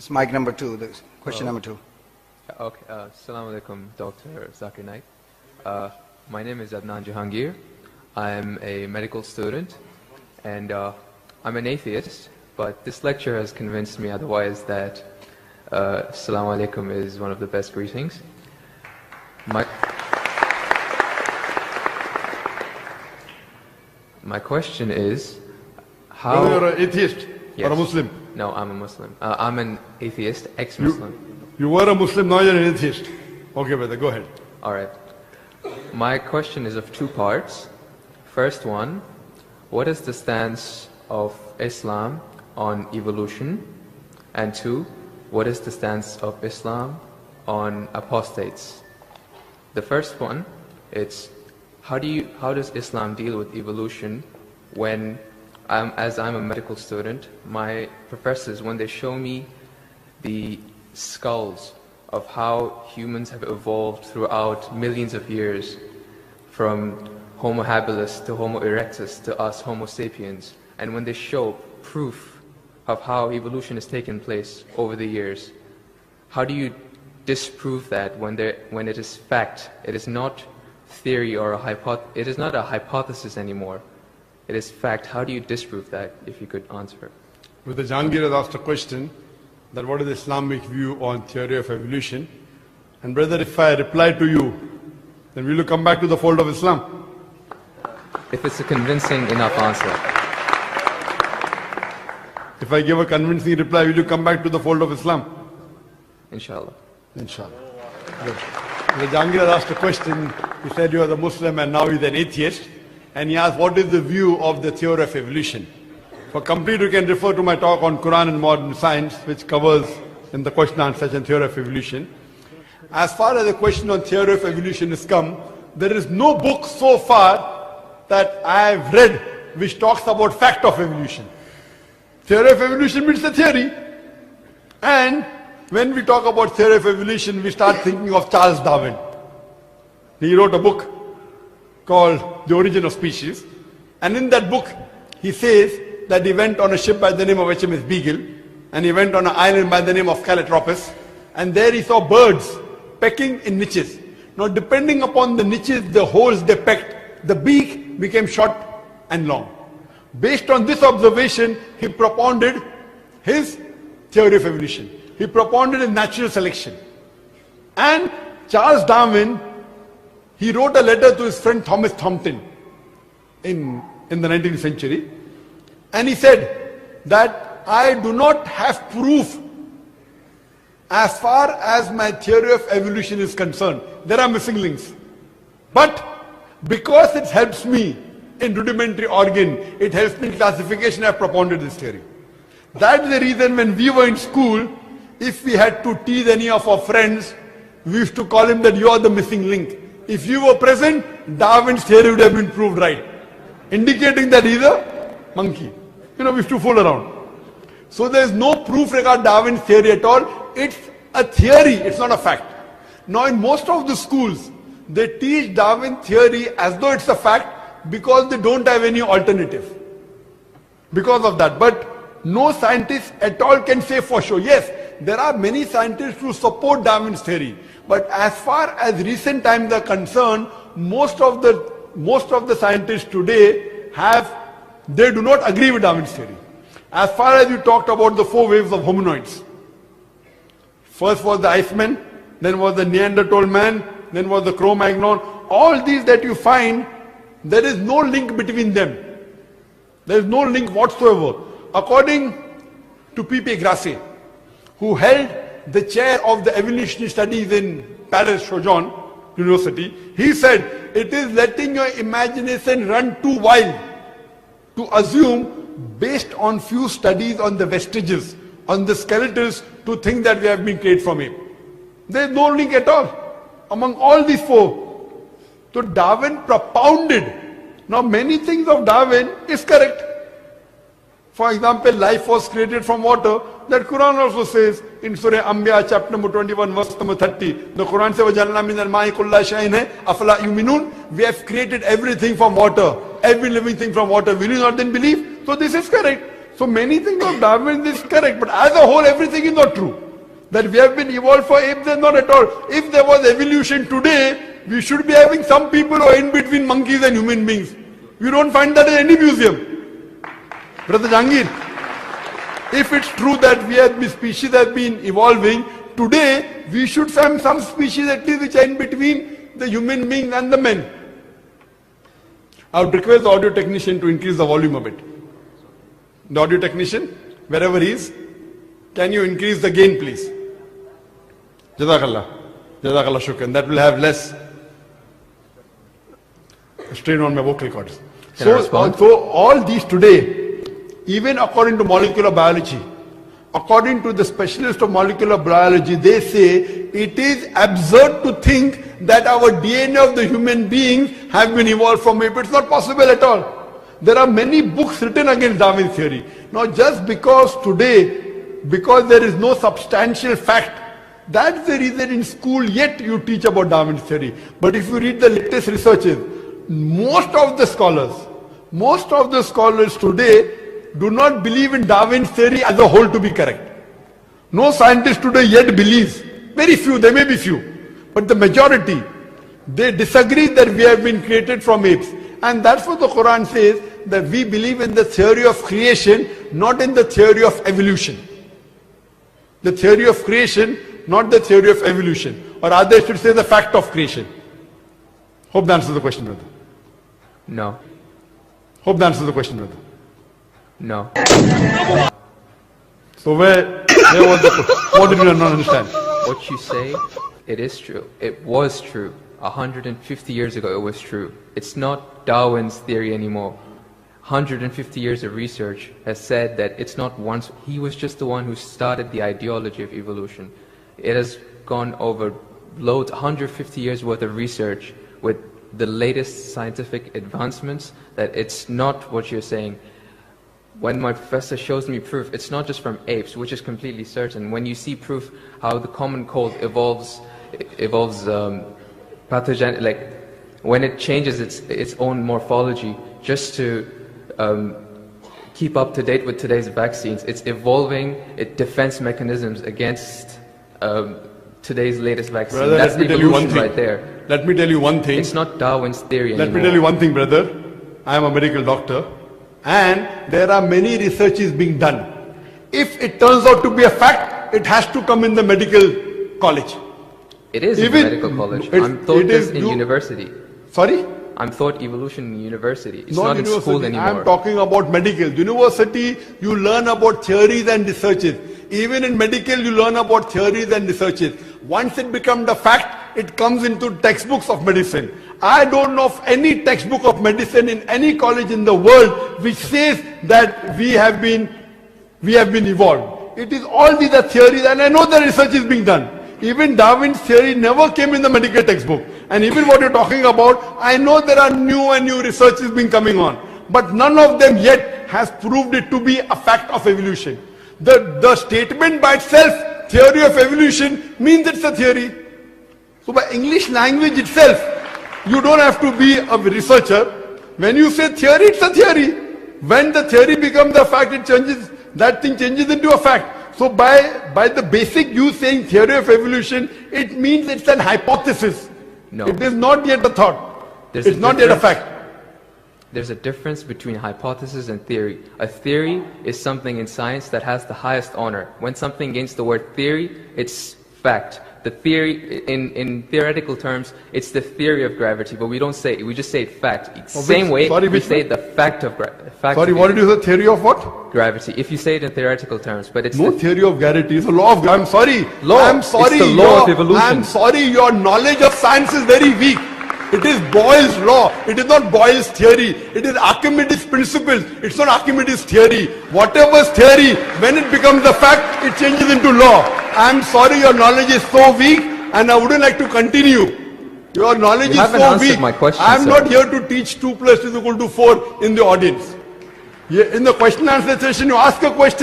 It's mic number 2, question number 2. Okay, Assalamu alaikum, Dr. Zakir Naik. My name is Adnan Jahangir. I'm a medical student, and I'm an atheist, but this lecture has convinced me otherwise that Assalamu alaikum is one of the best greetings. My question is, how... Whether you're an atheist or a Muslim? No, I'm a Muslim. I'm an atheist, ex-Muslim. You were a Muslim, now you're an atheist. Okay, brother, go ahead. All right. My question is of 2 parts. First one, what is the stance of Islam on evolution? And 2, what is the stance of Islam on apostates? The first one, it's how does Islam deal with evolution when, as I'm a medical student, my professors, when they show me the skulls of how humans have evolved throughout millions of years, from Homo habilis to Homo erectus to us Homo sapiens, and when they show proof of how evolution has taken place over the years, how do you disprove that when it is fact? It is not theory or it is not a hypothesis anymore. It is fact. How do you disprove that, if you could answer? Brother Jahangir has asked a question that what is the Islamic view on theory of evolution? And brother, if I reply to you, then will you come back to the fold of Islam? If it's a convincing enough answer. If I give a convincing reply, will you come back to the fold of Islam? Inshallah. Inshallah. Good. Brother Jahangir has asked a question. He said you are a Muslim and now he's an atheist. And he asked what is the view of the theory of evolution. For complete, you can refer to my talk on Quran and modern science, which covers in the question and answer session theory of evolution. As far as the question on theory of evolution is come, there is no book so far that I have read which talks about fact of evolution. Theory of evolution means the theory. And when we talk about theory of evolution, we start thinking of Charles Darwin. He wrote a book called The Origin of Species. And in that book, he says that he went on a ship by the name of HMS Beagle, and he went on an island by the name of Calotropis, and there he saw birds pecking in niches. Now depending upon the niches, the holes they pecked, the beak became short and long. Based on this observation, he propounded his theory of evolution. He propounded a natural selection. And Charles Darwin, he wrote a letter to his friend Thomas Thompson in the 19th century. And he said that I do not have proof as far as my theory of evolution is concerned. There are missing links. But because it helps me in rudimentary organ, it helps me in classification, I have propounded this theory. That's the reason when we were in school, if we had to tease any of our friends, we used to call him that you are the missing link. If you were present, Darwin's theory would have been proved right, indicating that he's a monkey. We used to fool around. So there is no proof regarding Darwin's theory at all. It's a theory, it's not a fact. Now in most of the schools, they teach Darwin theory as though it's a fact because they don't have any alternative. Because of that. But no scientist at all can say for sure. Yes, there are many scientists who support Darwin's theory. But as far as recent times are concerned, most of the scientists today they do not agree with Darwin's theory. As far as you talked about the 4 waves of hominoids. First was the Iceman, then was the Neanderthal man, then was the Cro-Magnon. All these that you find, there is no link between them. There is no link whatsoever. According to P.P. Grassi, who held the chair of the evolutionary studies in Paris Sorbonne University, he said, it is letting your imagination run too wild to assume, based on few studies on the vestiges, on the skeletons, to think that we have been created from ape. There is no link at all among all these 4. So Darwin propounded. Now many things of Darwin is correct. For example, life was created from water. That Quran also says in Surah Anbiya chapter number 21 verse number 30. The Quran says, وَجَعَلْنَا مِنَ الْمَاءِ كُلَّ شَيْءٍ أَفَلَا يُؤْمِنُونَ. We have created everything from water. Every living thing from water. Will you not then believe? So this is correct. So many things of Darwin is correct, but as a whole everything is not true. That we have been evolved for apes is not at all. If there was evolution today, we should be having some people who are in between monkeys and human beings. You don't find that in any museum. Brother Jangir, if it's true that species have been evolving, today we should find some species at least which are in between the human beings and the men. I would request the audio technician to increase the volume a bit. The audio technician, wherever he is, can you increase the gain please? Jazakallah. Jazakallah shukran. That will have less strain on my vocal cords. So all these today, even according to molecular biology, according to the specialists of molecular biology, they say it is absurd to think that our DNA of the human beings have been evolved from ape. It's not possible at all. There are many books written against Darwin's theory. Now just because today, because there is no substantial fact, that's the reason in school yet you teach about Darwin's theory. But if you read the latest researches, most of the scholars today do not believe in Darwin's theory as a whole to be correct. No scientist today yet believes. Very few, there may be few. But the majority, they disagree that we have been created from apes. And that's what the Quran says, that we believe in the theory of creation, not in the theory of evolution. The theory of creation, not the theory of evolution. Or rather I should say the fact of creation. Hope that answers the question, brother. No. Hope that answers the question, brother. No. So where was what did you not understand? What you say, it is true. It was true. 150 years ago it was true. It's not Darwin's theory anymore. 150 years of research has said that it's not once. He was just the one who started the ideology of evolution. It has gone over loads, 150 years worth of research with the latest scientific advancements, that it's not what you're saying. When my professor shows me proof, it's not just from apes, which is completely certain. When you see proof how the common cold evolves pathogen, like when it changes its own morphology just to keep up to date with today's vaccines, it's evolving its defense mechanisms against today's latest vaccine. Brother, that's let me tell you one thing. Right there. Let me tell you one thing. It's not Darwin's theory anymore. Let me tell you one thing, brother. I am a medical doctor, and there are many researches being done. If it turns out to be a fact, it has to come in the medical college. It is in the medical college. I'm taught this in university. Sorry? I'm taught evolution in university. It's not in school anymore. I'm talking about medical. University, you learn about theories and researches. Even in medical, you learn about theories and researches. Once it becomes a fact, it comes into textbooks of medicine. I don't know of any textbook of medicine in any college in the world which says that we have been evolved. It is all these are theories, and I know the research is being done. Even Darwin's theory never came in the medical textbook. And even what you're talking about, I know there are new and new researches being coming on. But none of them yet has proved it to be a fact of evolution. The statement by itself, theory of evolution, means it's a theory. So by English language itself, you don't have to be a researcher. When you say theory, it's a theory. When the theory becomes a fact, it changes, that thing changes into a fact. So by the basic you saying theory of evolution, it means it's an hypothesis. No. It is not yet a thought. It's not yet a fact. There's a difference between hypothesis and theory. A theory is something in science that has the highest honor. When something gains the word theory, it's fact. The theory, in theoretical terms, it's the theory of gravity, but we don't say it, we just say fact. Same way we say the fact of gravity. Sorry, what did you say? Theory of what? Gravity. If you say it in theoretical terms, but it's no theory of gravity. It's a law of gravity. I'm sorry. Law. I'm sorry. It's the law of evolution. I'm sorry. Your knowledge of science is very weak. It is Boyle's law. It is not Boyle's theory. It is Archimedes' principles. It's not Archimedes' theory. Whatever's theory, when it becomes a fact, it changes into law. I'm sorry, your knowledge is so weak, and I wouldn't like to continue. Your knowledge is so weak. My question, I'm not here to teach 2 + 2 = 4 in the audience. In the question answer session, you ask a question.